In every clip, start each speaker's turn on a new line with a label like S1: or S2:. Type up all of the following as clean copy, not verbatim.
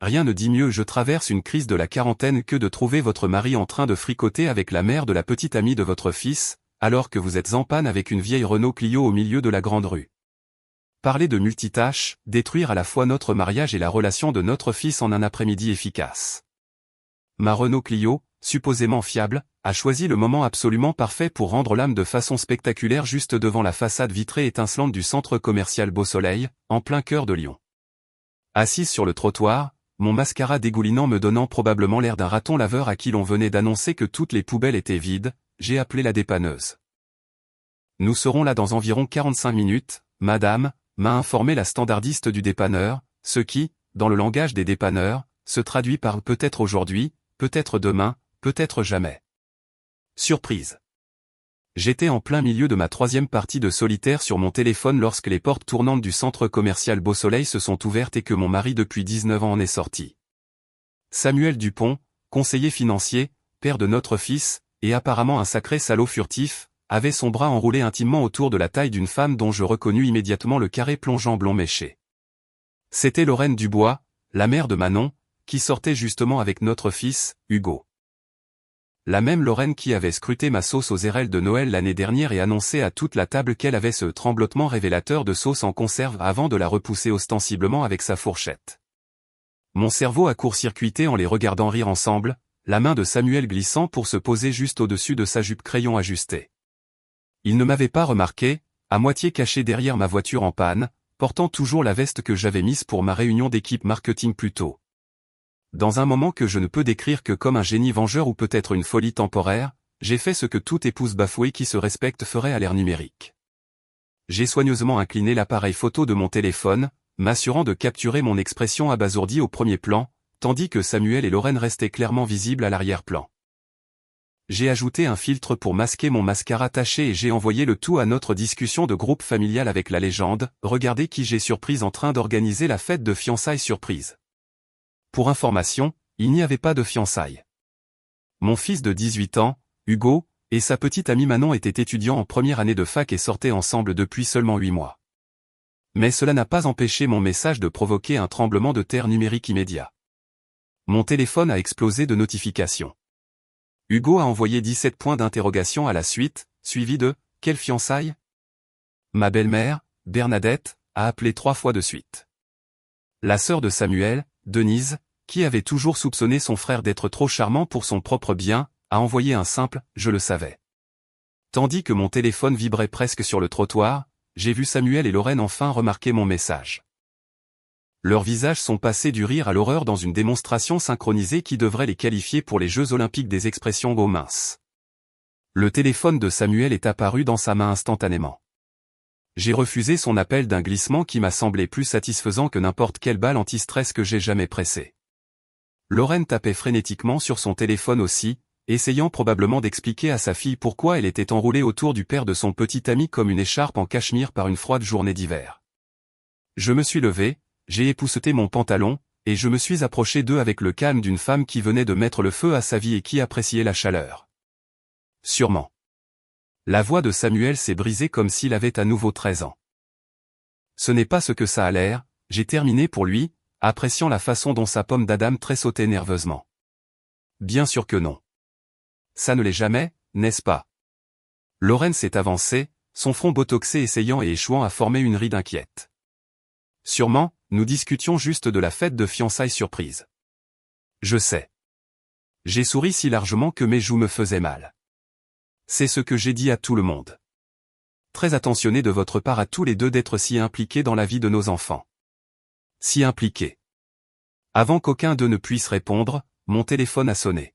S1: rien ne dit mieux, je traverse une crise de la quarantaine que de trouver votre mari en train de fricoter avec la mère de la petite amie de votre fils, alors que vous êtes en panne avec une vieille Renault Clio au milieu de la grande rue. Parler de multitâches, détruire à la fois notre mariage et la relation de notre fils en un après-midi efficace. Ma Renault Clio, supposément fiable, a choisi le moment absolument parfait pour rendre l'âme de façon spectaculaire juste devant la façade vitrée étincelante du centre commercial Beau Soleil, en plein cœur de Lyon. Assise sur le trottoir, mon mascara dégoulinant me donnant probablement l'air d'un raton laveur à qui l'on venait d'annoncer que toutes les poubelles étaient vides, j'ai appelé la dépanneuse. Nous serons là dans environ 45 minutes, madame, m'a informé la standardiste du dépanneur, ce qui, dans le langage des dépanneurs, se traduit par peut-être aujourd'hui, peut-être demain, peut-être jamais. Surprise. J'étais en plein milieu de ma troisième partie de solitaire sur mon téléphone lorsque les portes tournantes du centre commercial Beau Soleil se sont ouvertes et que mon mari depuis 19 ans en est sorti. Samuel Dupont, conseiller financier, père de notre fils, et apparemment un sacré salaud furtif, avait son bras enroulé intimement autour de la taille d'une femme dont je reconnus immédiatement le carré plongeant blond méché. C'était Lorraine Dubois, la mère de Manon, qui sortait justement avec notre fils, Hugo. La même Lorraine qui avait scruté ma sauce aux érelles de Noël l'année dernière et annoncé à toute la table qu'elle avait ce tremblotement révélateur de sauce en conserve avant de la repousser ostensiblement avec sa fourchette. Mon cerveau a court-circuité en les regardant rire ensemble, la main de Samuel glissant pour se poser juste au-dessus de sa jupe crayon ajustée. Il ne m'avait pas remarqué, à moitié caché derrière ma voiture en panne, portant toujours la veste que j'avais mise pour ma réunion d'équipe marketing plus tôt. Dans un moment que je ne peux décrire que comme un génie vengeur ou peut-être une folie temporaire, j'ai fait ce que toute épouse bafouée qui se respecte ferait à l'ère numérique. J'ai soigneusement incliné l'appareil photo de mon téléphone, m'assurant de capturer mon expression abasourdie au premier plan, tandis que Samuel et Lorraine restaient clairement visibles à l'arrière-plan. J'ai ajouté un filtre pour masquer mon mascara taché et j'ai envoyé le tout à notre discussion de groupe familial avec la légende, regardez qui j'ai surprise en train d'organiser la fête de fiançailles surprise. Pour information, il n'y avait pas de fiançailles. Mon fils de 18 ans, Hugo, et sa petite amie Manon étaient étudiants en première année de fac et sortaient ensemble depuis seulement 8 mois. Mais cela n'a pas empêché mon message de provoquer un tremblement de terre numérique immédiat. Mon téléphone a explosé de notifications. Hugo a envoyé 17 points d'interrogation à la suite, suivi de « Quelle fiançailles ?» Ma belle-mère, Bernadette, a appelé 3 fois de suite. La sœur de Samuel, Denise, qui avait toujours soupçonné son frère d'être trop charmant pour son propre bien, a envoyé un simple « Je le savais ». Tandis que mon téléphone vibrait presque sur le trottoir, j'ai vu Samuel et Lorraine enfin remarquer mon message. Leurs visages sont passés du rire à l'horreur dans une démonstration synchronisée qui devrait les qualifier pour les Jeux Olympiques des expressions beaux minces. Le téléphone de Samuel est apparu dans sa main instantanément. J'ai refusé son appel d'un glissement qui m'a semblé plus satisfaisant que n'importe quelle balle anti-stress que j'ai jamais pressée. Lorraine tapait frénétiquement sur son téléphone aussi, essayant probablement d'expliquer à sa fille pourquoi elle était enroulée autour du père de son petit ami comme une écharpe en cachemire par une froide journée d'hiver. Je me suis levé, j'ai épousseté mon pantalon, et je me suis approché d'eux avec le calme d'une femme qui venait de mettre le feu à sa vie et qui appréciait la chaleur. Sûrement. La voix de Samuel s'est brisée comme s'il avait à nouveau 13 ans. Ce n'est pas ce que ça a l'air, j'ai terminé pour lui, appréciant la façon dont sa pomme d'Adam tressautait nerveusement. Bien sûr que non. Ça ne l'est jamais, n'est-ce pas? Lorraine s'est avancée, son front botoxé essayant et échouant à former une ride inquiète. Sûrement, nous discutions juste de la fête de fiançailles surprise. Je sais. J'ai souri si largement que mes joues me faisaient mal. C'est ce que j'ai dit à tout le monde. Très attentionné de votre part à tous les deux d'être si impliqués dans la vie de nos enfants. Si impliqués. Avant qu'aucun d'eux ne puisse répondre, mon téléphone a sonné.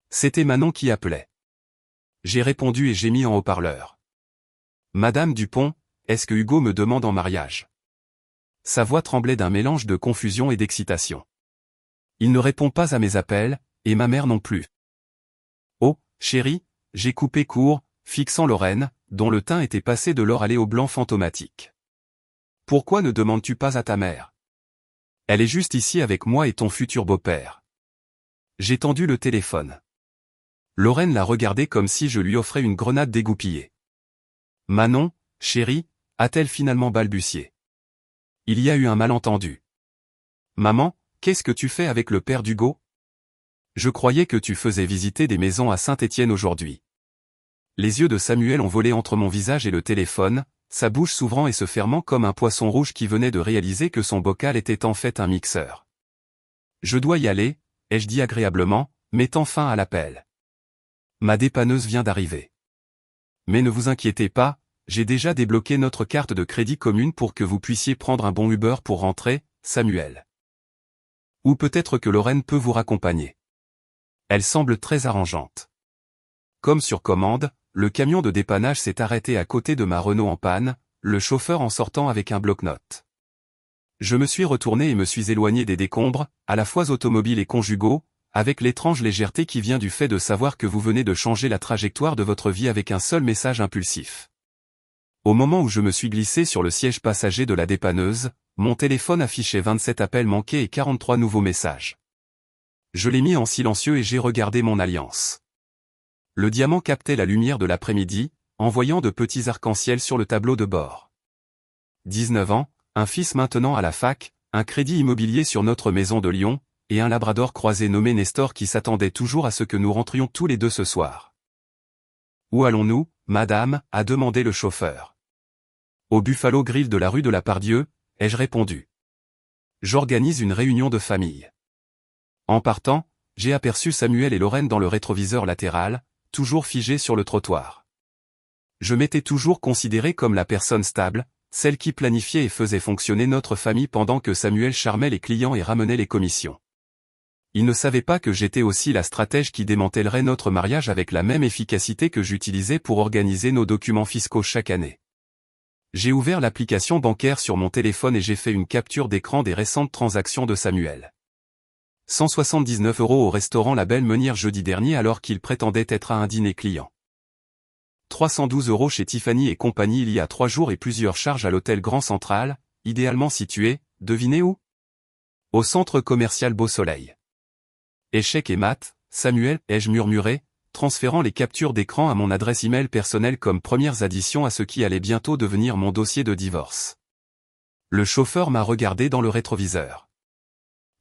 S1: C'était Manon qui appelait. J'ai répondu et j'ai mis en haut-parleur. Madame Dupont, est-ce que Hugo me demande en mariage? Sa voix tremblait d'un mélange de confusion et d'excitation. Il ne répond pas à mes appels, et ma mère non plus. Oh, chérie, j'ai coupé court, fixant Lorraine, dont le teint était passé de l'or allé au blanc fantomatique. Pourquoi ne demandes-tu pas à ta mère? Elle est juste ici avec moi et ton futur beau-père. J'ai tendu le téléphone. Lorraine l'a regardé comme si je lui offrais une grenade dégoupillée. Manon, chérie, a-t-elle finalement balbutié. Il y a eu un malentendu. Maman, qu'est-ce que tu fais avec le père d'Hugo? Je croyais que tu faisais visiter des maisons à Saint-Étienne aujourd'hui. Les yeux de Samuel ont volé entre mon visage et le téléphone, sa bouche s'ouvrant et se fermant comme un poisson rouge qui venait de réaliser que son bocal était en fait un mixeur. Je dois y aller, ai-je dit agréablement, mettant fin à l'appel. Ma dépanneuse vient d'arriver. Mais ne vous inquiétez pas, j'ai déjà débloqué notre carte de crédit commune pour que vous puissiez prendre un bon Uber pour rentrer, Samuel. Ou peut-être que Lorraine peut vous raccompagner. Elle semble très arrangeante. Comme sur commande, le camion de dépannage s'est arrêté à côté de ma Renault en panne, le chauffeur en sortant avec un bloc-notes. Je me suis retourné et me suis éloigné des décombres, à la fois automobiles et conjugaux, avec l'étrange légèreté qui vient du fait de savoir que vous venez de changer la trajectoire de votre vie avec un seul message impulsif. Au moment où je me suis glissé sur le siège passager de la dépanneuse, mon téléphone affichait 27 appels manqués et 43 nouveaux messages. Je l'ai mis en silencieux et j'ai regardé mon alliance. Le diamant captait la lumière de l'après-midi, envoyant de petits arcs-en-ciel sur le tableau de bord. 19 ans, un fils maintenant à la fac, un crédit immobilier sur notre maison de Lyon, et un labrador croisé nommé Nestor qui s'attendait toujours à ce que nous rentrions tous les deux ce soir. Où allons-nous, madame, a demandé le chauffeur. Au Buffalo Grill de la rue de la Pardieu, ai-je répondu. J'organise une réunion de famille. En partant, j'ai aperçu Samuel et Lorraine dans le rétroviseur latéral, toujours figés sur le trottoir. Je m'étais toujours considéré comme la personne stable, celle qui planifiait et faisait fonctionner notre famille pendant que Samuel charmait les clients et ramenait les commissions. Il ne savait pas que j'étais aussi la stratège qui démantèlerait notre mariage avec la même efficacité que j'utilisais pour organiser nos documents fiscaux chaque année. J'ai ouvert l'application bancaire sur mon téléphone et j'ai fait une capture d'écran des récentes transactions de Samuel. 179 € au restaurant La Belle Meunière jeudi dernier alors qu'il prétendait être à un dîner client. 312 € chez Tiffany et compagnie il y a 3 jours et plusieurs charges à l'hôtel Grand Central, idéalement situé, devinez où? Au centre commercial Beau Soleil. Échec et mat, Samuel, ai-je murmuré, transférant les captures d'écran à mon adresse email personnelle comme premières additions à ce qui allait bientôt devenir mon dossier de divorce. Le chauffeur m'a regardé dans le rétroviseur.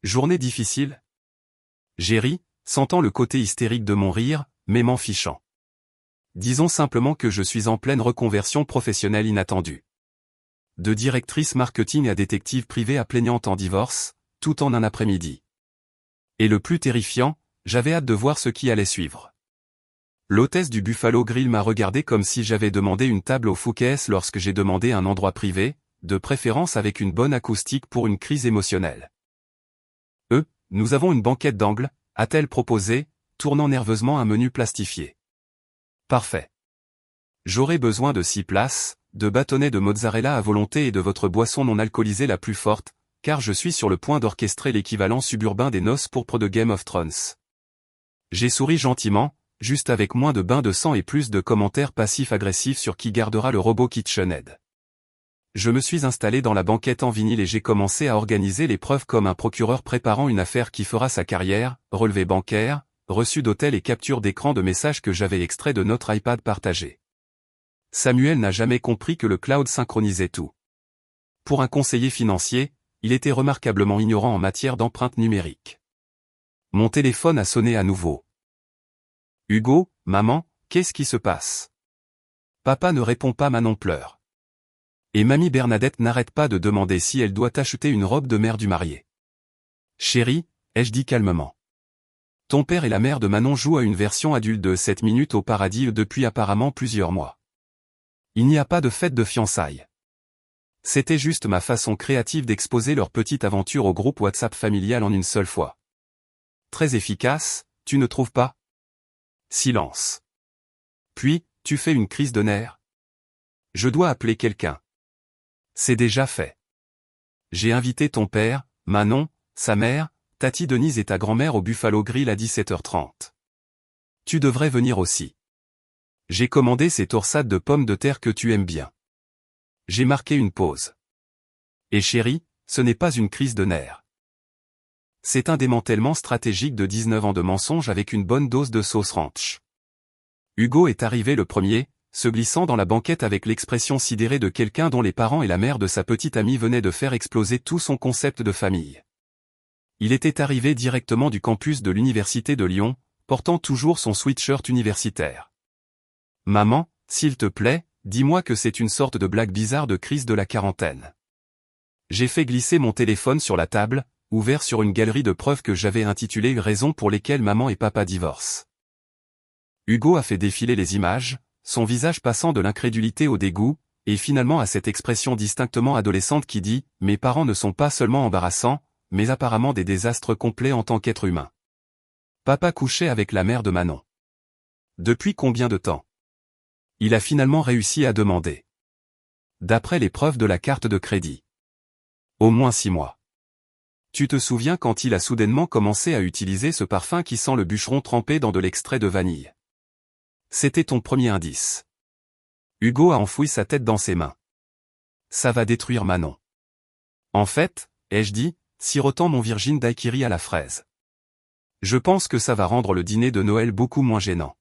S1: Journée difficile? J'ai ri, sentant le côté hystérique de mon rire, mais m'en fichant. Disons simplement que je suis en pleine reconversion professionnelle inattendue. De directrice marketing à détective privée à plaignante en divorce, tout en un après-midi. Et le plus terrifiant, j'avais hâte de voir ce qui allait suivre. L'hôtesse du Buffalo Grill m'a regardé comme si j'avais demandé une table au Fouquet's lorsque j'ai demandé un endroit privé, de préférence avec une bonne acoustique pour une crise émotionnelle. Nous avons une banquette d'angle, a-t-elle proposé, tournant nerveusement un menu plastifié. Parfait. J'aurai besoin de 6 places, de bâtonnets de mozzarella à volonté et de votre boisson non alcoolisée la plus forte, car je suis sur le point d'orchestrer l'équivalent suburbain des noces pourpres de Game of Thrones. J'ai souri gentiment, juste avec moins de bains de sang et plus de commentaires passifs-agressifs sur qui gardera le robot KitchenAid. Je me suis installé dans la banquette en vinyle et j'ai commencé à organiser les preuves comme un procureur préparant une affaire qui fera sa carrière, relevé bancaire, reçu d'hôtel et capture d'écran de messages que j'avais extraits de notre iPad partagé. Samuel n'a jamais compris que le cloud synchronisait tout. Pour un conseiller financier, il était remarquablement ignorant en matière d'empreinte numérique. Mon téléphone a sonné à nouveau. Hugo, maman, qu'est-ce qui se passe? Papa ne répond pas, Manon pleure. Et mamie Bernadette n'arrête pas de demander si elle doit acheter une robe de mère du marié. Chérie, ai-je dit calmement. Ton père et la mère de Manon jouent à une version adulte de 7 minutes au paradis depuis apparemment plusieurs mois. Il n'y a pas de fête de fiançailles. C'était juste ma façon créative d'exposer leur petite aventure au groupe WhatsApp familial en une seule fois. Très efficace, tu ne trouves pas? Silence. Puis, tu fais une crise de nerfs. Je dois appeler quelqu'un. C'est déjà fait. J'ai invité ton père, Manon, sa mère, Tati Denise et ta grand-mère au Buffalo Grill à 17h30. Tu devrais venir aussi. J'ai commandé ces torsades de pommes de terre que tu aimes bien. J'ai marqué une pause. Et chérie, ce n'est pas une crise de nerfs. C'est un démantèlement stratégique de 19 ans de mensonges avec une bonne dose de sauce ranch. Hugo est arrivé le premier, se glissant dans la banquette avec l'expression sidérée de quelqu'un dont les parents et la mère de sa petite amie venaient de faire exploser tout son concept de famille. Il était arrivé directement du campus de l'Université de Lyon, portant toujours son sweatshirt universitaire. « Maman, s'il te plaît, dis-moi que c'est une sorte de blague bizarre de crise de la quarantaine. » J'ai fait glisser mon téléphone sur la table, ouvert sur une galerie de preuves que j'avais intitulée « Raisons pour lesquelles maman et papa divorcent ». Hugo a fait défiler les images, son visage passant de l'incrédulité au dégoût, et finalement à cette expression distinctement adolescente qui dit « Mes parents ne sont pas seulement embarrassants, mais apparemment des désastres complets en tant qu'être humain. » Papa couchait avec la mère de Manon. Depuis combien de temps? Il a finalement réussi à demander. D'après les preuves de la carte de crédit. Au moins 6 mois. Tu te souviens quand il a soudainement commencé à utiliser ce parfum qui sent le bûcheron trempé dans de l'extrait de vanille? C'était ton premier indice. Hugo a enfoui sa tête dans ses mains. Ça va détruire Manon. En fait, ai-je dit, sirotant mon Virgin Daiquiri à la fraise. Je pense que ça va rendre le dîner de Noël beaucoup moins gênant.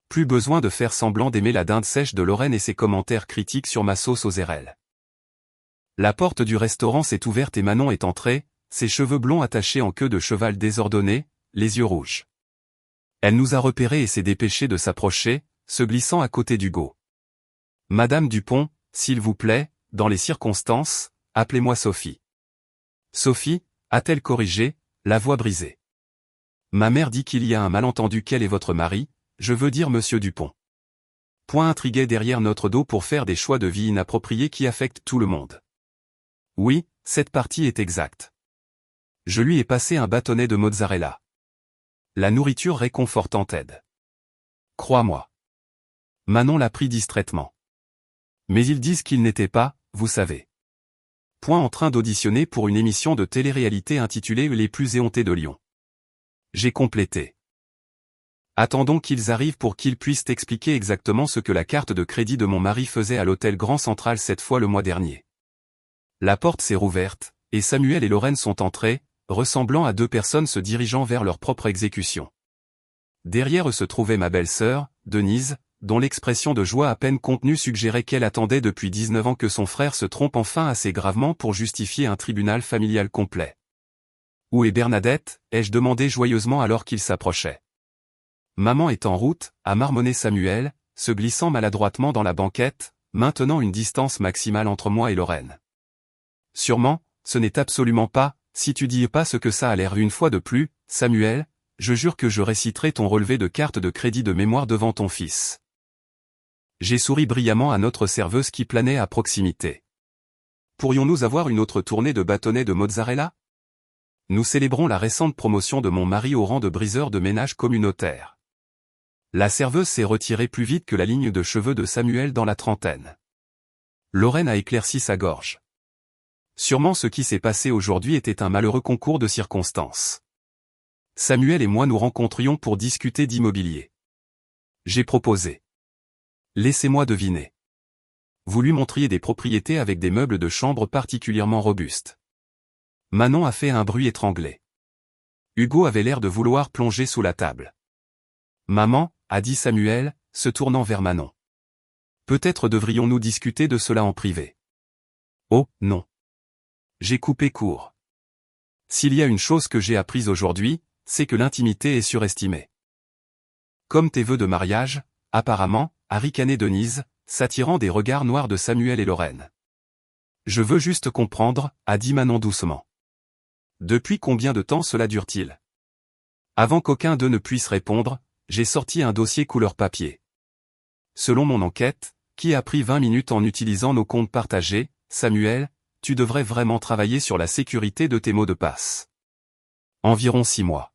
S1: Plus besoin de faire semblant d'aimer la dinde sèche de Lorraine et ses commentaires critiques sur ma sauce aux érelles. La porte du restaurant s'est ouverte et Manon est entrée, ses cheveux blonds attachés en queue de cheval désordonnée, les yeux rouges. Elle nous a repérés et s'est dépêchée de s'approcher, se glissant à côté d'Hugo. « Madame Dupont, s'il vous plaît, dans les circonstances, appelez-moi Sophie. » Sophie, a-t-elle corrigé, la voix brisée. Ma mère dit qu'il y a un malentendu qu'elle est votre mari, je veux dire monsieur Dupont. Point intrigué derrière notre dos pour faire des choix de vie inappropriés qui affectent tout le monde. Oui, cette partie est exacte. Je lui ai passé un bâtonnet de mozzarella. La nourriture réconfortante aide. Crois-moi. Manon l'a pris distraitement. Mais ils disent qu'il n'était pas, vous savez. Point en train d'auditionner pour une émission de télé-réalité intitulée Les plus éhontés de Lyon. J'ai complété. Attendons qu'ils arrivent pour qu'ils puissent expliquer exactement ce que la carte de crédit de mon mari faisait à l'hôtel Grand Central cette fois le mois dernier. La porte s'est rouverte, et Samuel et Lorraine sont entrés, ressemblant à deux personnes se dirigeant vers leur propre exécution. Derrière eux se trouvait ma belle-sœur, Denise, dont l'expression de joie à peine contenue suggérait qu'elle attendait depuis 19 ans que son frère se trompe enfin assez gravement pour justifier un tribunal familial complet. « Où est Bernadette ?» ai-je demandé joyeusement alors qu'il s'approchait. « Maman est en route » a marmonné Samuel, se glissant maladroitement dans la banquette, maintenant une distance maximale entre moi et Lorraine. « Sûrement, ce n'est absolument pas, si tu dis pas ce que ça a l'air une fois de plus, Samuel, je jure que je réciterai ton relevé de carte de crédit de mémoire devant ton fils. » J'ai souri brillamment à notre serveuse qui planait à proximité. Pourrions-nous avoir une autre tournée de bâtonnets de mozzarella? Nous célébrons la récente promotion de mon mari au rang de briseur de ménage communautaire. La serveuse s'est retirée plus vite que la ligne de cheveux de Samuel dans la trentaine. Lorraine a éclairci sa gorge. Sûrement ce qui s'est passé aujourd'hui était un malheureux concours de circonstances. Samuel et moi nous rencontrions pour discuter d'immobilier. J'ai proposé. Laissez-moi deviner. Vous lui montriez des propriétés avec des meubles de chambre particulièrement robustes. Manon a fait un bruit étranglé. Hugo avait l'air de vouloir plonger sous la table. Maman, a dit Samuel, se tournant vers Manon. Peut-être devrions-nous discuter de cela en privé. Oh, non. J'ai coupé court. S'il y a une chose que j'ai apprise aujourd'hui, c'est que l'intimité est surestimée. Comme tes vœux de mariage, apparemment, a ricané Denise, s'attirant des regards noirs de Samuel et Lorraine. Je veux juste comprendre, a dit Manon doucement. Depuis combien de temps cela dure-t-il? Avant qu'aucun d'eux ne puisse répondre, j'ai sorti un dossier couleur papier. Selon mon enquête, qui a pris 20 minutes en utilisant nos comptes partagés, Samuel, tu devrais vraiment travailler sur la sécurité de tes mots de passe. Environ 6 mois.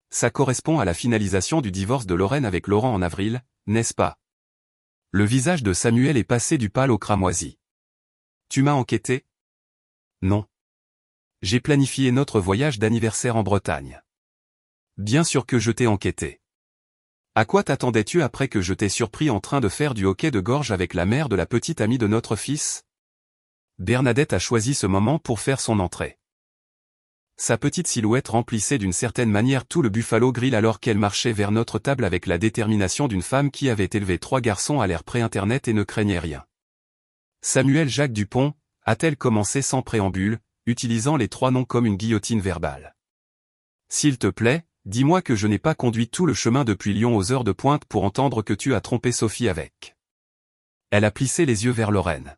S1: Ça correspond à la finalisation du divorce de Lorraine avec Laurent en avril, n'est-ce pas? Le visage de Samuel est passé du pâle au cramoisi. Tu m'as enquêté? Non. J'ai planifié notre voyage d'anniversaire en Bretagne. Bien sûr que je t'ai enquêté. À quoi t'attendais-tu après que je t'ai surpris en train de faire du hockey de gorge avec la mère de la petite amie de notre fils? Bernadette a choisi ce moment pour faire son entrée. Sa petite silhouette remplissait d'une certaine manière tout le Buffalo Grill alors qu'elle marchait vers notre table avec la détermination d'une femme qui avait élevé 3 garçons à l'ère pré-internet et ne craignait rien. Samuel Jacques Dupont, a-t-elle commencé sans préambule, utilisant les 3 noms comme une guillotine verbale. S'il te plaît, dis-moi que je n'ai pas conduit tout le chemin depuis Lyon aux heures de pointe pour entendre que tu as trompé Sophie avec. Elle a plissé les yeux vers Lorraine.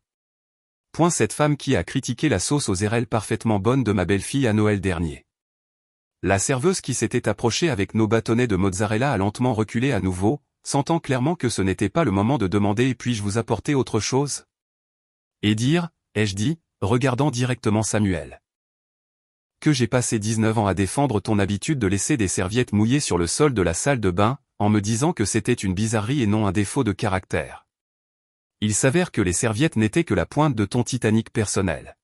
S1: Point cette femme qui a critiqué la sauce aux érelles parfaitement bonne de ma belle-fille à Noël dernier. La serveuse qui s'était approchée avec nos bâtonnets de mozzarella a lentement reculé à nouveau, sentant clairement que ce n'était pas le moment de demander « puis-je vous apporter autre chose ?» Et dire, ai-je dit, regardant directement Samuel. Que j'ai passé 19 ans à défendre ton habitude de laisser des serviettes mouillées sur le sol de la salle de bain, en me disant que c'était une bizarrerie et non un défaut de caractère. Il s'avère que les serviettes n'étaient que la pointe de ton Titanic personnel.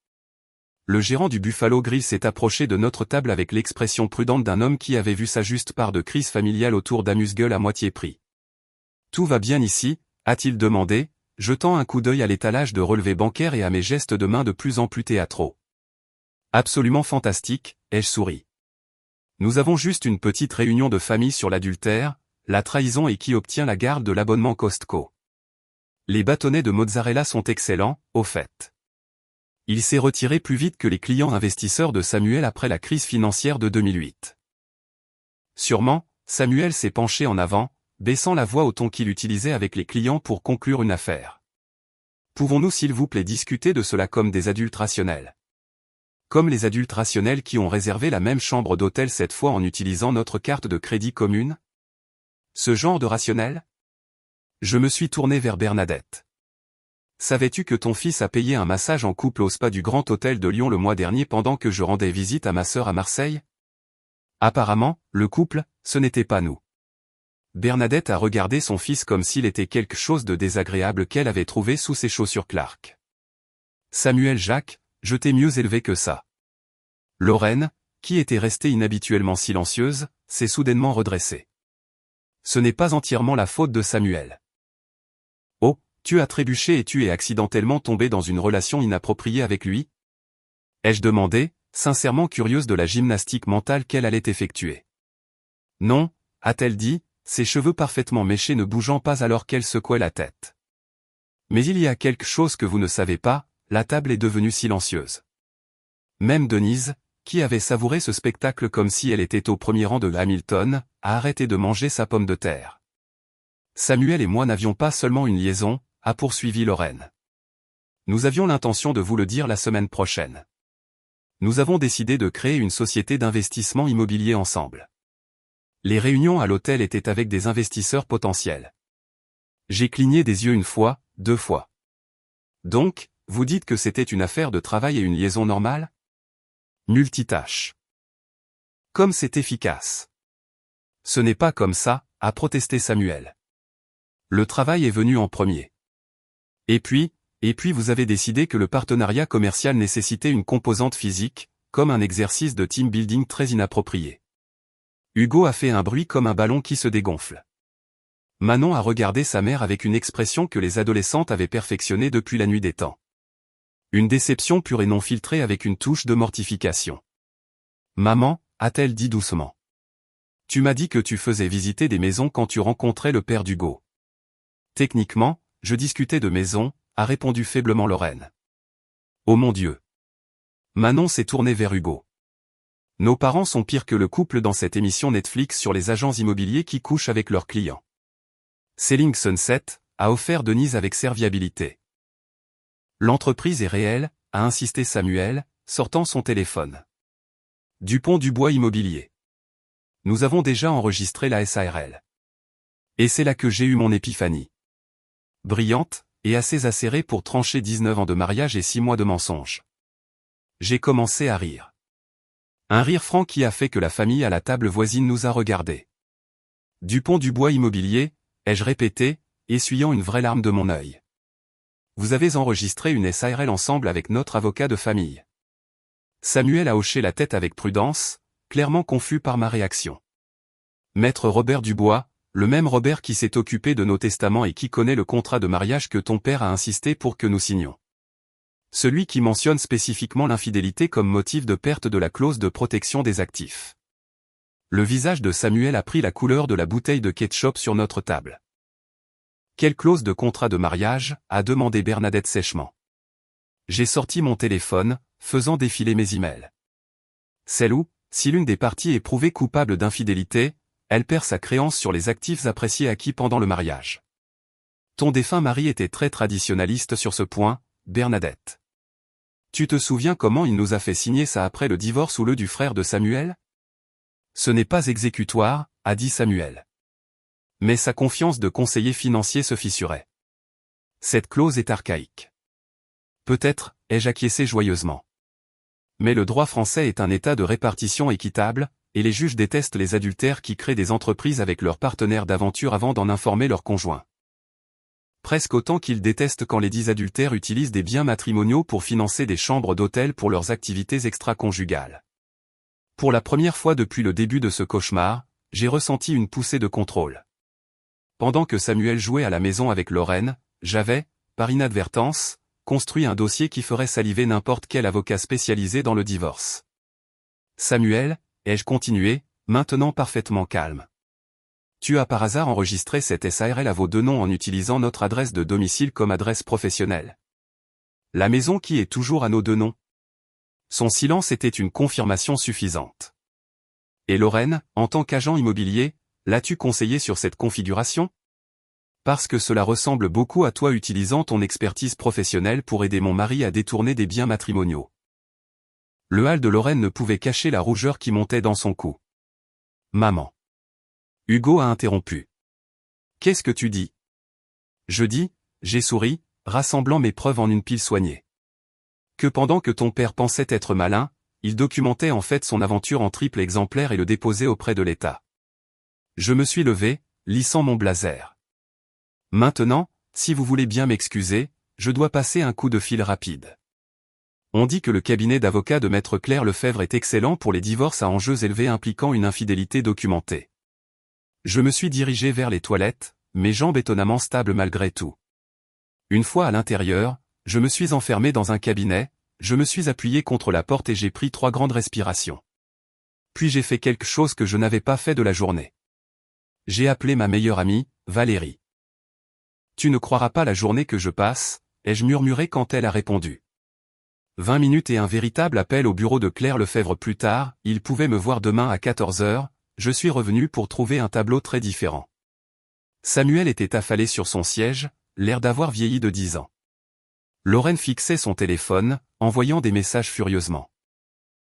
S1: Le gérant du Buffalo Grill s'est approché de notre table avec l'expression prudente d'un homme qui avait vu sa juste part de crise familiale autour d'amuse-gueule à moitié prix. « Tout va bien ici ?» a-t-il demandé, jetant un coup d'œil à l'étalage de relevés bancaires et à mes gestes de main de plus en plus théâtraux. « Absolument fantastique », ai-je souri. « Nous avons juste une petite réunion de famille sur l'adultère, la trahison et qui obtient la garde de l'abonnement Costco. Les bâtonnets de mozzarella sont excellents, au fait. » Il s'est retiré plus vite que les clients investisseurs de Samuel après la crise financière de 2008. Sûrement, Samuel s'est penché en avant, baissant la voix au ton qu'il utilisait avec les clients pour conclure une affaire. Pouvons-nous s'il vous plaît discuter de cela comme des adultes rationnels? Comme les adultes rationnels qui ont réservé la même chambre d'hôtel cette fois en utilisant notre carte de crédit commune? Ce genre de rationnel? Je me suis tourné vers Bernadette. Savais-tu que ton fils a payé un massage en couple au spa du Grand Hôtel de Lyon le mois dernier pendant que je rendais visite à ma sœur à Marseille? Apparemment, le couple, ce n'était pas nous. Bernadette a regardé son fils comme s'il était quelque chose de désagréable qu'elle avait trouvé sous ses chaussures Clark. Samuel Jacques, je t'ai mieux élevé que ça. Lorraine, qui était restée inhabituellement silencieuse, s'est soudainement redressée. Ce n'est pas entièrement la faute de Samuel. Oh, tu as trébuché et tu es accidentellement tombé dans une relation inappropriée avec lui? Ai-je demandé, sincèrement curieuse de la gymnastique mentale qu'elle allait effectuer. Non, a-t-elle dit, ses cheveux parfaitement méchés ne bougeant pas alors qu'elle secouait la tête. Mais il y a quelque chose que vous ne savez pas, la table est devenue silencieuse. Même Denise, qui avait savouré ce spectacle comme si elle était au premier rang de Hamilton, a arrêté de manger sa pomme de terre. Samuel et moi n'avions pas seulement une liaison, a poursuivi Lorraine. Nous avions l'intention de vous le dire la semaine prochaine. Nous avons décidé de créer une société d'investissement immobilier ensemble. Les réunions à l'hôtel étaient avec des investisseurs potentiels. J'ai cligné des yeux 1 fois, 2 fois. Donc, vous dites que c'était une affaire de travail et une liaison normale? Multitâche. Comme c'est efficace. Ce n'est pas comme ça, a protesté Samuel. Le travail est venu en premier. Et puis vous avez décidé que le partenariat commercial nécessitait une composante physique, comme un exercice de team building très inapproprié. Hugo a fait un bruit comme un ballon qui se dégonfle. Manon a regardé sa mère avec une expression que les adolescentes avaient perfectionnée depuis la nuit des temps. Une déception pure et non filtrée avec une touche de mortification. Maman, a-t-elle dit doucement. Tu m'as dit que tu faisais visiter des maisons quand tu rencontrais le père d'Hugo. Techniquement, je discutais de maisons, a répondu faiblement Lorraine. Oh mon Dieu. Manon s'est tournée vers Hugo. Nos parents sont pires que le couple dans cette émission Netflix sur les agents immobiliers qui couchent avec leurs clients. Selling Sunset a offert Denise avec serviabilité. L'entreprise est réelle, a insisté Samuel, sortant son téléphone. Dupont-Dubois Immobilier. Nous avons déjà enregistré la SARL. Et c'est là que j'ai eu mon épiphanie. Brillante, et assez acérée pour trancher 19 ans de mariage et 6 mois de mensonges. J'ai commencé à rire. Un rire franc qui a fait que la famille à la table voisine nous a regardés. Dupont-Dubois Immobilier, ai-je répété, essuyant une vraie larme de mon œil. Vous avez enregistré une SARL ensemble avec notre avocat de famille. Samuel a hoché la tête avec prudence, clairement confus par ma réaction. Maître Robert Dubois, le même Robert qui s'est occupé de nos testaments et qui connaît le contrat de mariage que ton père a insisté pour que nous signions. Celui qui mentionne spécifiquement l'infidélité comme motif de perte de la clause de protection des actifs. Le visage de Samuel a pris la couleur de la bouteille de ketchup sur notre table. Quelle clause de contrat de mariage? A demandé Bernadette sèchement. J'ai sorti mon téléphone, faisant défiler mes emails. Celle où, si l'une des parties est prouvée coupable d'infidélité, elle perd sa créance sur les actifs appréciés acquis pendant le mariage. Ton défunt mari était très traditionnaliste sur ce point, Bernadette. Tu te souviens comment il nous a fait signer ça après le divorce ou le du frère de Samuel? Ce n'est pas exécutoire, a dit Samuel. Mais sa confiance de conseiller financier se fissurait. Cette clause est archaïque. Peut-être, ai-je acquiescé joyeusement. Mais le droit français est un état de répartition équitable, et les juges détestent les adultères qui créent des entreprises avec leurs partenaires d'aventure avant d'en informer leurs conjoints. Presque autant qu'ils détestent quand les dits adultères utilisent des biens matrimoniaux pour financer des chambres d'hôtel pour leurs activités extra-conjugales. Pour la première fois depuis le début de ce cauchemar, j'ai ressenti une poussée de contrôle. Pendant que Samuel jouait à la maison avec Lorraine, j'avais, par inadvertance, construit un dossier qui ferait saliver n'importe quel avocat spécialisé dans le divorce. Samuel, ai-je continué, maintenant parfaitement calme. Tu as par hasard enregistré cette SARL à vos deux noms en utilisant notre adresse de domicile comme adresse professionnelle. La maison qui est toujours à nos deux noms. Son silence était une confirmation suffisante. Et Lorraine, en tant qu'agent immobilier, l'as-tu conseillé sur cette configuration? Parce que cela ressemble beaucoup à toi utilisant ton expertise professionnelle pour aider mon mari à détourner des biens matrimoniaux. Le hâle de Lorraine ne pouvait cacher la rougeur qui montait dans son cou. Maman. Hugo a interrompu. Qu'est-ce que tu dis? Je dis, j'ai souri, rassemblant mes preuves en une pile soignée. Que pendant que ton père pensait être malin, il documentait en fait son aventure en triple exemplaire et le déposait auprès de l'État. Je me suis levé, lissant mon blazer. Maintenant, si vous voulez bien m'excuser, je dois passer un coup de fil rapide. On dit que le cabinet d'avocats de Maître Claire Lefebvre est excellent pour les divorces à enjeux élevés impliquant une infidélité documentée. Je me suis dirigé vers les toilettes, mes jambes étonnamment stables malgré tout. Une fois à l'intérieur, je me suis enfermé dans un cabinet, je me suis appuyé contre la porte et j'ai pris 3 grandes respirations. Puis j'ai fait quelque chose que je n'avais pas fait de la journée. J'ai appelé ma meilleure amie, Valérie. Tu ne croiras pas la journée que je passe, ai-je murmuré quand elle a répondu. 20 minutes et un véritable appel au bureau de Claire Lefebvre plus tard, il pouvait me voir demain à 14h, je suis revenu pour trouver un tableau très différent. Samuel était affalé sur son siège, l'air d'avoir vieilli de 10 ans. Lorraine fixait son téléphone, envoyant des messages furieusement.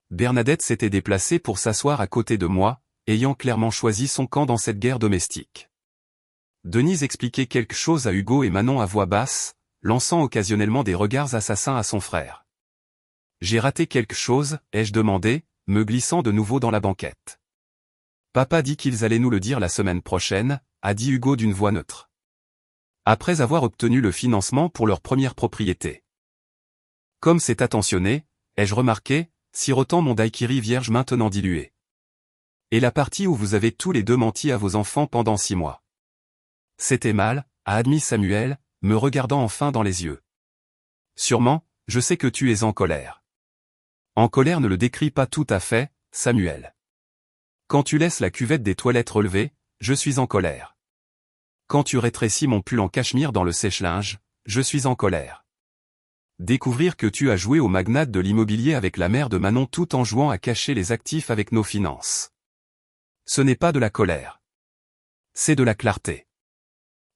S1: Bernadette s'était déplacée pour s'asseoir à côté de moi, ayant clairement choisi son camp dans cette guerre domestique. Denise expliquait quelque chose à Hugo et Manon à voix basse, lançant occasionnellement des regards assassins à son frère. J'ai raté quelque chose, ai-je demandé, me glissant de nouveau dans la banquette. Papa dit qu'ils allaient nous le dire la semaine prochaine, a dit Hugo d'une voix neutre. Après avoir obtenu le financement pour leur première propriété. Comme c'est attentionné, ai-je remarqué, sirotant mon daiquiri vierge maintenant dilué. Et la partie où vous avez tous les deux menti à vos enfants pendant 6 mois. C'était mal, a admis Samuel, me regardant enfin dans les yeux. Sûrement, je sais que tu es en colère. En colère ne le décrit pas tout à fait, Samuel. Quand tu laisses la cuvette des toilettes relevée, je suis en colère. Quand tu rétrécis mon pull en cachemire dans le sèche-linge, je suis en colère. Découvrir que tu as joué au magnate de l'immobilier avec la mère de Manon tout en jouant à cacher les actifs avec nos finances. Ce n'est pas de la colère. C'est de la clarté.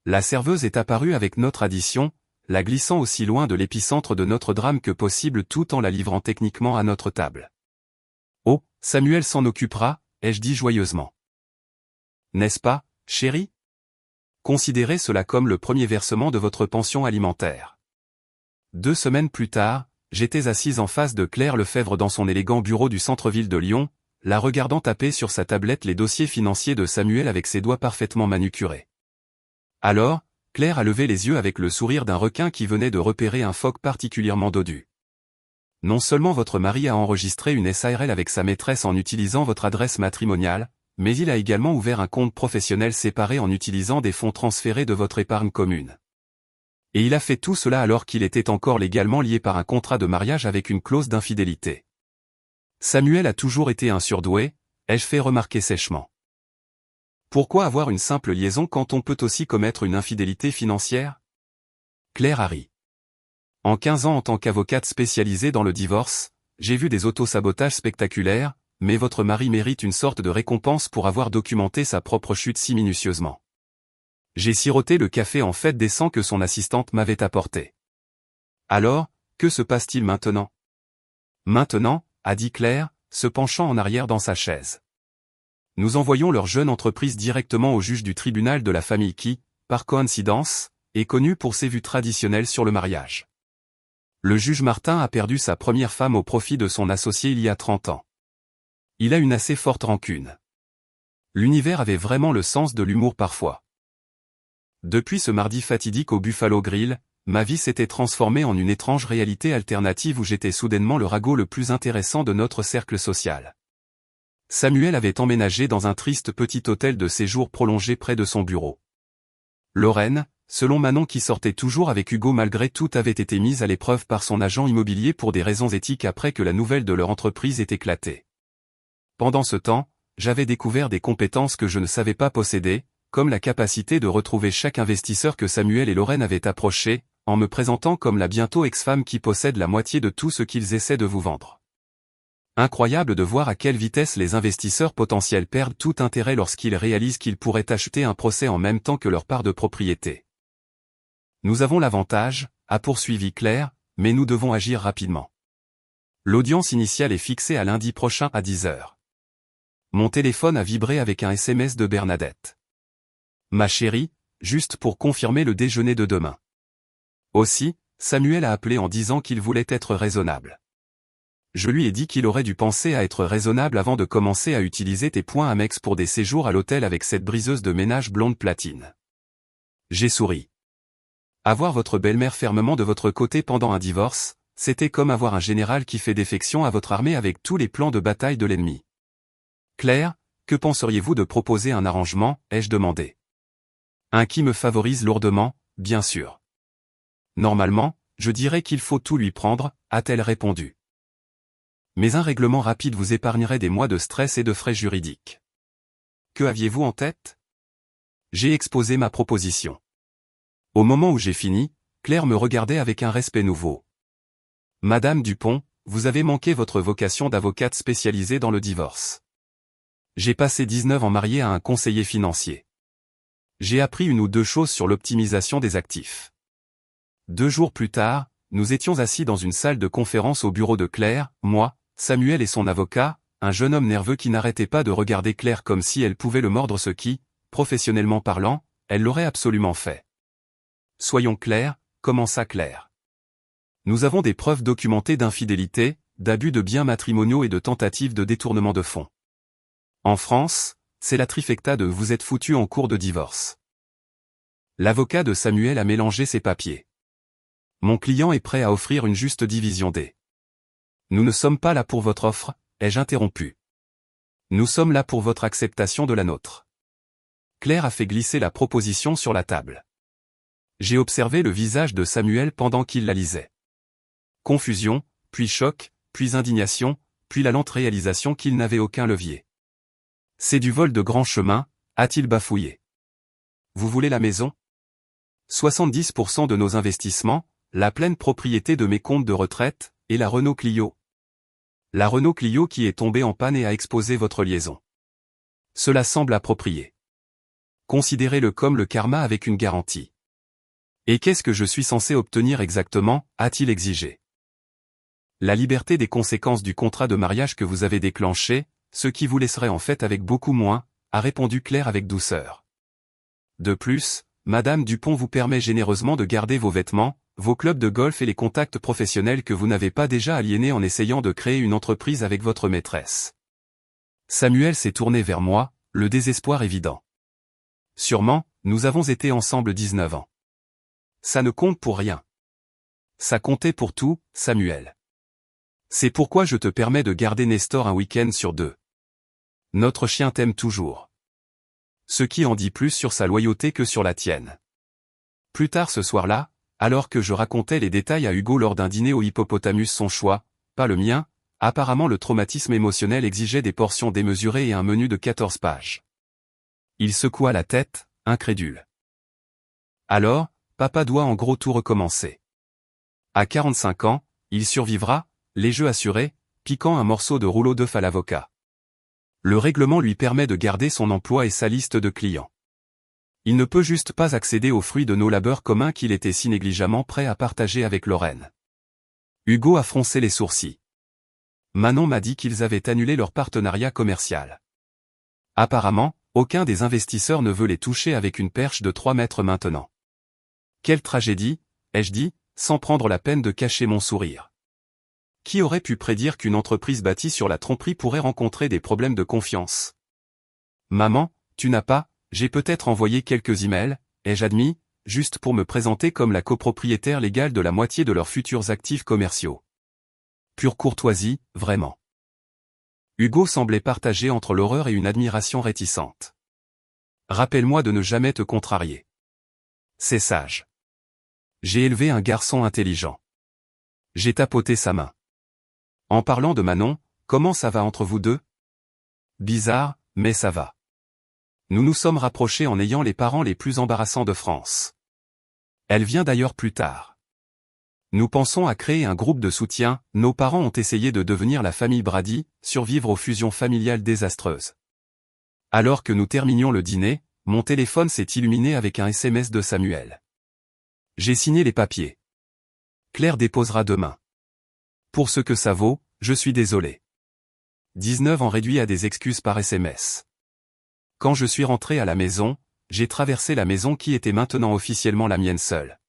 S1: La serveuse est apparue avec notre addition, la glissant aussi loin de l'épicentre de notre drame que possible tout en la livrant techniquement à notre table. Oh, Samuel s'en occupera, ai-je dit joyeusement. N'est-ce pas, chérie? Considérez cela comme le premier versement de votre pension alimentaire. 2 semaines plus tard, j'étais assise en face de Claire Lefebvre dans son élégant bureau du centre-ville de Lyon, la regardant taper sur sa tablette les dossiers financiers de Samuel avec ses doigts parfaitement manucurés. Alors, Claire a levé les yeux avec le sourire d'un requin qui venait de repérer un phoque particulièrement dodu. Non seulement votre mari a enregistré une SARL avec sa maîtresse en utilisant votre adresse matrimoniale, mais il a également ouvert un compte professionnel séparé en utilisant des fonds transférés de votre épargne commune. Et il a fait tout cela alors qu'il était encore légalement lié par un contrat de mariage avec une clause d'infidélité. Samuel a toujours été un surdoué, ai-je fait remarquer sèchement. Pourquoi avoir une simple liaison quand on peut aussi commettre une infidélité financière? Claire a ri. En 15 ans en tant qu'avocate spécialisée dans le divorce, j'ai vu des autosabotages spectaculaires, mais votre mari mérite une sorte de récompense pour avoir documenté sa propre chute si minutieusement. J'ai siroté le café en fait décent que son assistante m'avait apporté. Alors, que se passe-t-il maintenant? Maintenant, a dit Claire, se penchant en arrière dans sa chaise. Nous envoyons leur jeune entreprise directement au juge du tribunal de la famille qui, par coïncidence, est connu pour ses vues traditionnelles sur le mariage. Le juge Martin a perdu sa première femme au profit de son associé il y a 30 ans. Il a une assez forte rancune. L'univers avait vraiment le sens de l'humour parfois. Depuis ce mardi fatidique au Buffalo Grill, ma vie s'était transformée en une étrange réalité alternative où j'étais soudainement le ragot le plus intéressant de notre cercle social. Samuel avait emménagé dans un triste petit hôtel de séjour prolongé près de son bureau. Lorraine, selon Manon qui sortait toujours avec Hugo malgré tout avait été mise à l'épreuve par son agent immobilier pour des raisons éthiques après que la nouvelle de leur entreprise ait éclaté. Pendant ce temps, j'avais découvert des compétences que je ne savais pas posséder, comme la capacité de retrouver chaque investisseur que Samuel et Lorraine avaient approché, en me présentant comme la bientôt ex-femme qui possède la moitié de tout ce qu'ils essaient de vous vendre. Incroyable de voir à quelle vitesse les investisseurs potentiels perdent tout intérêt lorsqu'ils réalisent qu'ils pourraient acheter un procès en même temps que leur part de propriété. Nous avons l'avantage, a poursuivi Claire, mais nous devons agir rapidement. L'audience initiale est fixée à lundi prochain à 10h. Mon téléphone a vibré avec un SMS de Bernadette. Ma chérie, juste pour confirmer le déjeuner de demain. Aussi, Samuel a appelé en disant qu'il voulait être raisonnable. Je lui ai dit qu'il aurait dû penser à être raisonnable avant de commencer à utiliser tes points Amex pour des séjours à l'hôtel avec cette briseuse de ménage blonde platine. J'ai souri. Avoir votre belle-mère fermement de votre côté pendant un divorce, c'était comme avoir un général qui fait défection à votre armée avec tous les plans de bataille de l'ennemi. Claire, que penseriez-vous de proposer un arrangement, ai-je demandé. Un qui me favorise lourdement, bien sûr. Normalement, je dirais qu'il faut tout lui prendre, a-t-elle répondu. Mais un règlement rapide vous épargnerait des mois de stress et de frais juridiques. Que aviez-vous en tête? J'ai exposé ma proposition. Au moment où j'ai fini, Claire me regardait avec un respect nouveau. Madame Dupont, vous avez manqué votre vocation d'avocate spécialisée dans le divorce. J'ai passé 19 ans marié à un conseiller financier. J'ai appris une ou deux choses sur l'optimisation des actifs. 2 jours plus tard, nous étions assis dans une salle de conférence au bureau de Claire, moi, Samuel et son avocat, un jeune homme nerveux qui n'arrêtait pas de regarder Claire comme si elle pouvait le mordre ce qui, professionnellement parlant, elle l'aurait absolument fait. Soyons clairs, commença Claire. Nous avons des preuves documentées d'infidélité, d'abus de biens matrimoniaux et de tentatives de détournement de fonds. En France, c'est la trifecta de vous êtes foutu en cours de divorce. L'avocat de Samuel a mélangé ses papiers. Mon client est prêt à offrir une juste division des. Nous ne sommes pas là pour votre offre, ai-je interrompu. Nous sommes là pour votre acceptation de la nôtre. Claire a fait glisser la proposition sur la table. J'ai observé le visage de Samuel pendant qu'il la lisait. Confusion, puis choc, puis indignation, puis la lente réalisation qu'il n'avait aucun levier. C'est du vol de grand chemin, a-t-il bafouillé. Vous voulez la maison? 70% de nos investissements, la pleine propriété de mes comptes de retraite, et la Renault Clio. La Renault Clio qui est tombée en panne et a exposé votre liaison. Cela semble approprié. Considérez-le comme le karma avec une garantie. Et qu'est-ce que je suis censé obtenir exactement, a-t-il exigé. La liberté des conséquences du contrat de mariage que vous avez déclenché, ce qui vous laisserait en fait avec beaucoup moins, a répondu Claire avec douceur. De plus, Madame Dupont vous permet généreusement de garder vos vêtements, vos clubs de golf et les contacts professionnels que vous n'avez pas déjà aliénés en essayant de créer une entreprise avec votre maîtresse. Samuel s'est tourné vers moi, le désespoir évident. Sûrement, nous avons été ensemble 19 ans. Ça ne compte pour rien. Ça comptait pour tout, Samuel. C'est pourquoi je te permets de garder Nestor un week-end sur 2. Notre chien t'aime toujours. Ce qui en dit plus sur sa loyauté que sur la tienne. Plus tard ce soir-là, alors que je racontais les détails à Hugo lors d'un dîner au Hippopotamus son choix, pas le mien, apparemment le traumatisme émotionnel exigeait des portions démesurées et un menu de 14 pages. Il secoua la tête, incrédule. Alors, papa doit en gros tout recommencer. À 45 ans, il survivra, les jeux assurés, piquant un morceau de rouleau d'œuf à l'avocat. Le règlement lui permet de garder son emploi et sa liste de clients. Il ne peut juste pas accéder aux fruits de nos labeurs communs qu'il était si négligemment prêt à partager avec Lorraine. Hugo a froncé les sourcils. Manon m'a dit qu'ils avaient annulé leur partenariat commercial. Apparemment, aucun des investisseurs ne veut les toucher avec une perche de 3 mètres maintenant. Quelle tragédie, ai-je dit, sans prendre la peine de cacher mon sourire. Qui aurait pu prédire qu'une entreprise bâtie sur la tromperie pourrait rencontrer des problèmes de confiance? Maman, tu n'as pas, j'ai peut-être envoyé quelques emails, ai-je admis, juste pour me présenter comme la copropriétaire légale de la moitié de leurs futurs actifs commerciaux. Pure courtoisie, vraiment. Hugo semblait partagé entre l'horreur et une admiration réticente. Rappelle-moi de ne jamais te contrarier. C'est sage. J'ai élevé un garçon intelligent. J'ai tapoté sa main. En parlant de Manon, comment ça va entre vous deux? Bizarre, mais ça va. Nous nous sommes rapprochés en ayant les parents les plus embarrassants de France. Elle vient d'ailleurs plus tard. Nous pensons à créer un groupe de soutien, nos parents ont essayé de devenir la famille Brady, survivre aux fusions familiales désastreuses. Alors que nous terminions le dîner, mon téléphone s'est illuminé avec un SMS de Samuel. J'ai signé les papiers. Claire déposera demain. Pour ce que ça vaut, je suis désolé. 19 ans réduit à des excuses par SMS. Quand je suis rentré à la maison, j'ai traversé la maison qui était maintenant officiellement la mienne seule.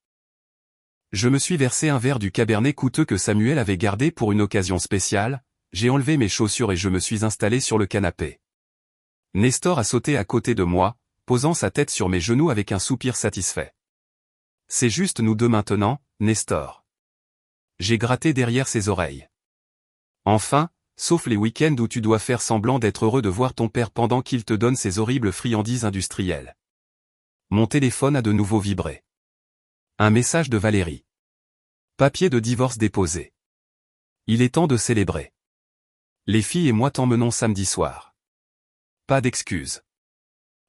S1: Je me suis versé un verre du cabernet coûteux que Samuel avait gardé pour une occasion spéciale, j'ai enlevé mes chaussures et je me suis installé sur le canapé. Nestor a sauté à côté de moi, posant sa tête sur mes genoux avec un soupir satisfait. C'est juste nous deux maintenant, Nestor. J'ai gratté derrière ses oreilles. Enfin, sauf les week-ends où tu dois faire semblant d'être heureux de voir ton père pendant qu'il te donne ses horribles friandises industrielles. Mon téléphone a de nouveau vibré. Un message de Valérie. Papier de divorce déposé. Il est temps de célébrer. Les filles et moi t'emmenons samedi soir. Pas d'excuses.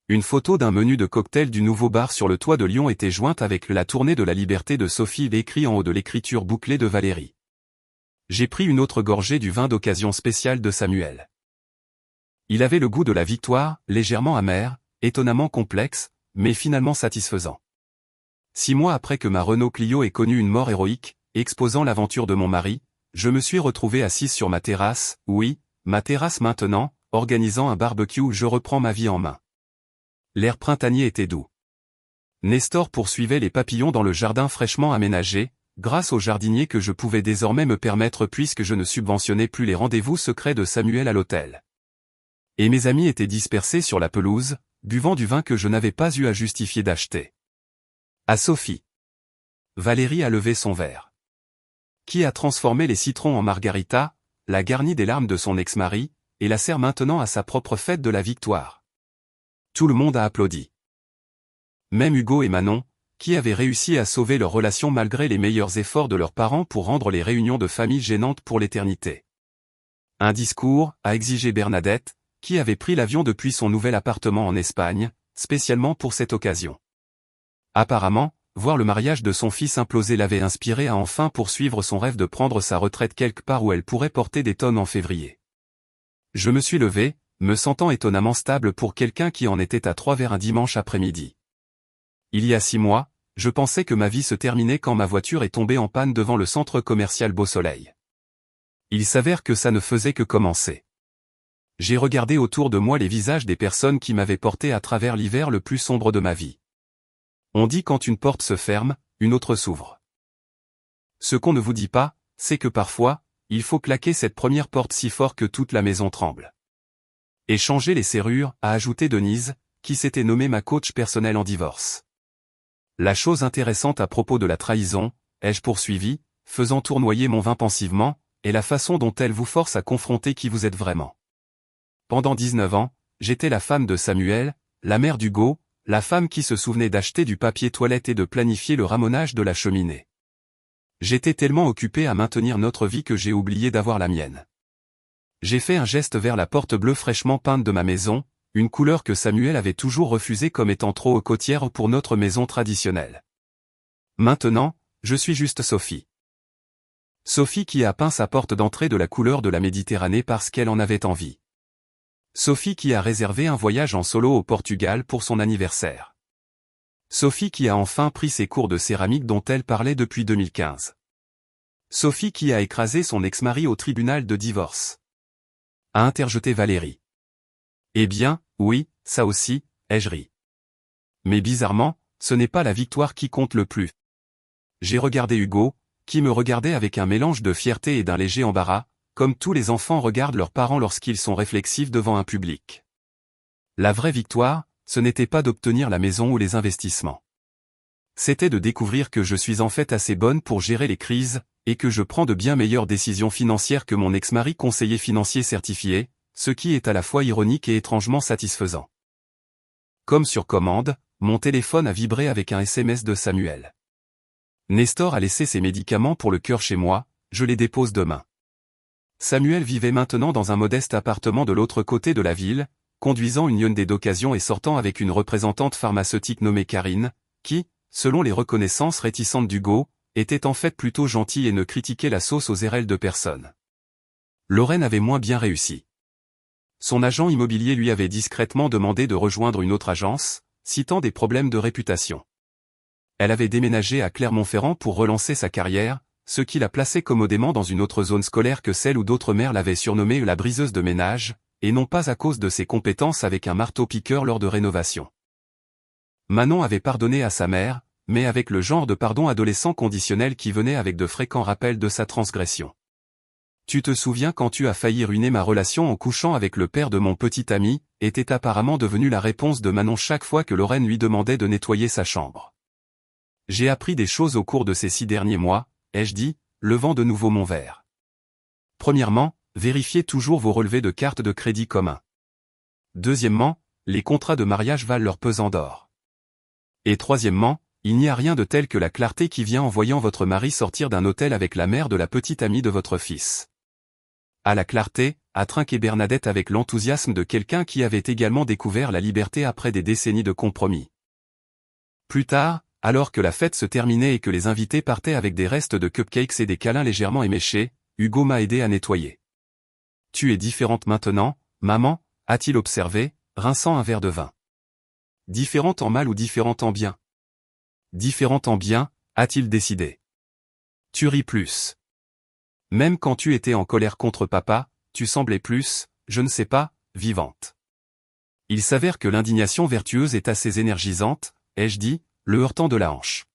S1: Une photo d'un menu de cocktail du nouveau bar sur le toit de Lyon était jointe avec la tournée de la liberté de Sophie écrit en haut de l'écriture bouclée de Valérie. J'ai pris une autre gorgée du vin d'occasion spéciale de Samuel. Il avait le goût de la victoire, légèrement amer, étonnamment complexe, mais finalement satisfaisant. 6 mois après que ma Renault Clio ait connu une mort héroïque, exposant l'aventure de mon mari, je me suis retrouvé assise sur ma terrasse, oui, ma terrasse maintenant, organisant un barbecue où je reprends ma vie en main. L'air printanier était doux. Nestor poursuivait les papillons dans le jardin fraîchement aménagé, grâce au jardinier que je pouvais désormais me permettre puisque je ne subventionnais plus les rendez-vous secrets de Samuel à l'hôtel. Et mes amis étaient dispersés sur la pelouse, buvant du vin que je n'avais pas eu à justifier d'acheter. À Sophie. Valérie a levé son verre. Qui a transformé les citrons en margarita, l'a garni des larmes de son ex-mari, et la sert maintenant à sa propre fête de la victoire. Tout le monde a applaudi. Même Hugo et Manon, qui avaient réussi à sauver leur relation malgré les meilleurs efforts de leurs parents pour rendre les réunions de famille gênantes pour l'éternité. Un discours, a exigé Bernadette, qui avait pris l'avion depuis son nouvel appartement en Espagne, spécialement pour cette occasion. Apparemment, voir le mariage de son fils imploser l'avait inspiré à enfin poursuivre son rêve de prendre sa retraite quelque part où elle pourrait porter des tonnes en février. Je me suis levé, me sentant étonnamment stable pour quelqu'un qui en était à 3 vers un dimanche après-midi. Il y a 6 mois, je pensais que ma vie se terminait quand ma voiture est tombée en panne devant le centre commercial Beau Soleil. Il s'avère que ça ne faisait que commencer. J'ai regardé autour de moi les visages des personnes qui m'avaient porté à travers l'hiver le plus sombre de ma vie. On dit quand une porte se ferme, une autre s'ouvre. Ce qu'on ne vous dit pas, c'est que parfois, il faut claquer cette première porte si fort que toute la maison tremble. Et changer les serrures, a ajouté Denise, qui s'était nommée ma coach personnelle en divorce. La chose intéressante à propos de la trahison, ai-je poursuivi, faisant tournoyer mon vin pensivement, est la façon dont elle vous force à confronter qui vous êtes vraiment. Pendant 19 ans, j'étais la femme de Samuel, la mère d'Hugo, la femme qui se souvenait d'acheter du papier toilette et de planifier le ramonage de la cheminée. J'étais tellement occupé à maintenir notre vie que j'ai oublié d'avoir la mienne. J'ai fait un geste vers la porte bleue fraîchement peinte de ma maison, une couleur que Samuel avait toujours refusée comme étant trop côtière pour notre maison traditionnelle. Maintenant, je suis juste Sophie. Sophie qui a peint sa porte d'entrée de la couleur de la Méditerranée parce qu'elle en avait envie. Sophie qui a réservé un voyage en solo au Portugal pour son anniversaire. Sophie qui a enfin pris ses cours de céramique dont elle parlait depuis 2015. Sophie qui a écrasé son ex-mari au tribunal de divorce. A interjeté Valérie. Eh bien, oui, ça aussi, ai-je ri. Mais bizarrement, ce n'est pas la victoire qui compte le plus. J'ai regardé Hugo, qui me regardait avec un mélange de fierté et d'un léger embarras, comme tous les enfants regardent leurs parents lorsqu'ils sont réflexifs devant un public. La vraie victoire, ce n'était pas d'obtenir la maison ou les investissements. C'était de découvrir que je suis en fait assez bonne pour gérer les crises, et que je prends de bien meilleures décisions financières que mon ex-mari conseiller financier certifié, ce qui est à la fois ironique et étrangement satisfaisant. Comme sur commande, mon téléphone a vibré avec un SMS de Samuel. Nestor a laissé ses médicaments pour le cœur chez moi, je les dépose demain. Samuel vivait maintenant dans un modeste appartement de l'autre côté de la ville, conduisant une Hyundai d'occasion et sortant avec une représentante pharmaceutique nommée Karine, qui, selon les reconnaissances réticentes d'Hugo, était en fait plutôt gentille et ne critiquait la sauce aux érelles de personne. Lorraine avait moins bien réussi. Son agent immobilier lui avait discrètement demandé de rejoindre une autre agence, citant des problèmes de réputation. Elle avait déménagé à Clermont-Ferrand pour relancer sa carrière, ce qui la plaçait commodément dans une autre zone scolaire que celle où d'autres mères l'avaient surnommée la briseuse de ménage, et non pas à cause de ses compétences avec un marteau-piqueur lors de rénovation. Manon avait pardonné à sa mère, mais avec le genre de pardon adolescent conditionnel qui venait avec de fréquents rappels de sa transgression. Tu te souviens quand tu as failli ruiner ma relation en couchant avec le père de mon petit ami, était apparemment devenue la réponse de Manon chaque fois que Lorraine lui demandait de nettoyer sa chambre. J'ai appris des choses au cours de ces 6 derniers mois, ai-je dit, levant de nouveau mon verre. Premièrement, vérifiez toujours vos relevés de carte de crédit commun. Deuxièmement, les contrats de mariage valent leur pesant d'or. Et troisièmement, il n'y a rien de tel que la clarté qui vient en voyant votre mari sortir d'un hôtel avec la mère de la petite amie de votre fils. À la clarté, a trinqué Bernadette avec l'enthousiasme de quelqu'un qui avait également découvert la liberté après des décennies de compromis. Plus tard, alors que la fête se terminait et que les invités partaient avec des restes de cupcakes et des câlins légèrement éméchés, Hugo m'a aidé à nettoyer. Tu es différente maintenant, maman, a-t-il observé, rinçant un verre de vin. Différente en mal ou différente en bien? Différente en bien, a-t-il décidé. Tu ris plus. Même quand tu étais en colère contre papa, tu semblais plus, je ne sais pas, vivante. Il s'avère que l'indignation vertueuse est assez énergisante, ai-je dit, le heurtant de la hanche.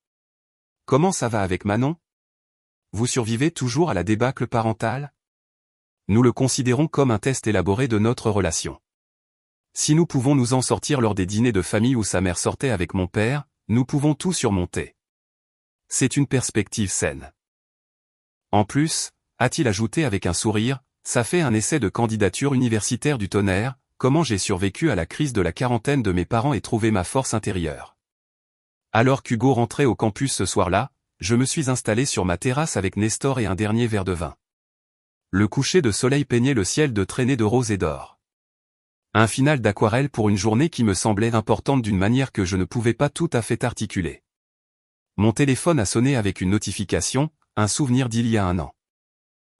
S1: Comment ça va avec Manon? Vous survivez toujours à la débâcle parentale? Nous le considérons comme un test élaboré de notre relation. Si nous pouvons nous en sortir lors des dîners de famille où sa mère sortait avec mon père, nous pouvons tout surmonter. C'est une perspective saine. En plus, a-t-il ajouté avec un sourire, ça fait un essai de candidature universitaire du tonnerre, comment j'ai survécu à la crise de la quarantaine de mes parents et trouvé ma force intérieure. Alors qu'Hugo rentrait au campus ce soir-là, je me suis installé sur ma terrasse avec Nestor et un dernier verre de vin. Le coucher de soleil peignait le ciel de traînées de rose et d'or. Un final d'aquarelle pour une journée qui me semblait importante d'une manière que je ne pouvais pas tout à fait articuler. Mon téléphone a sonné avec une notification, un souvenir d'il y a un an.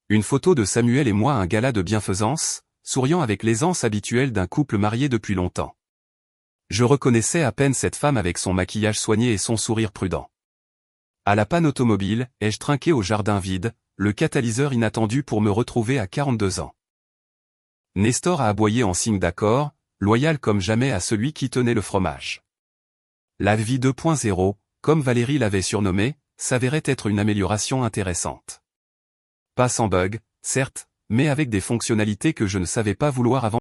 S1: Une photo de Samuel et moi à un gala de bienfaisance, souriant avec l'aisance habituelle d'un couple marié depuis longtemps. Je reconnaissais à peine cette femme avec son maquillage soigné et son sourire prudent. À la panne automobile, ai-je trinqué au jardin vide, le catalyseur inattendu pour me retrouver à 42 ans. Nestor a aboyé en signe d'accord, loyal comme jamais à celui qui tenait le fromage. La vie 2.0, comme Valérie l'avait surnommée, s'avérait être une amélioration intéressante. Pas sans bug, certes, mais avec des fonctionnalités que je ne savais pas vouloir avant.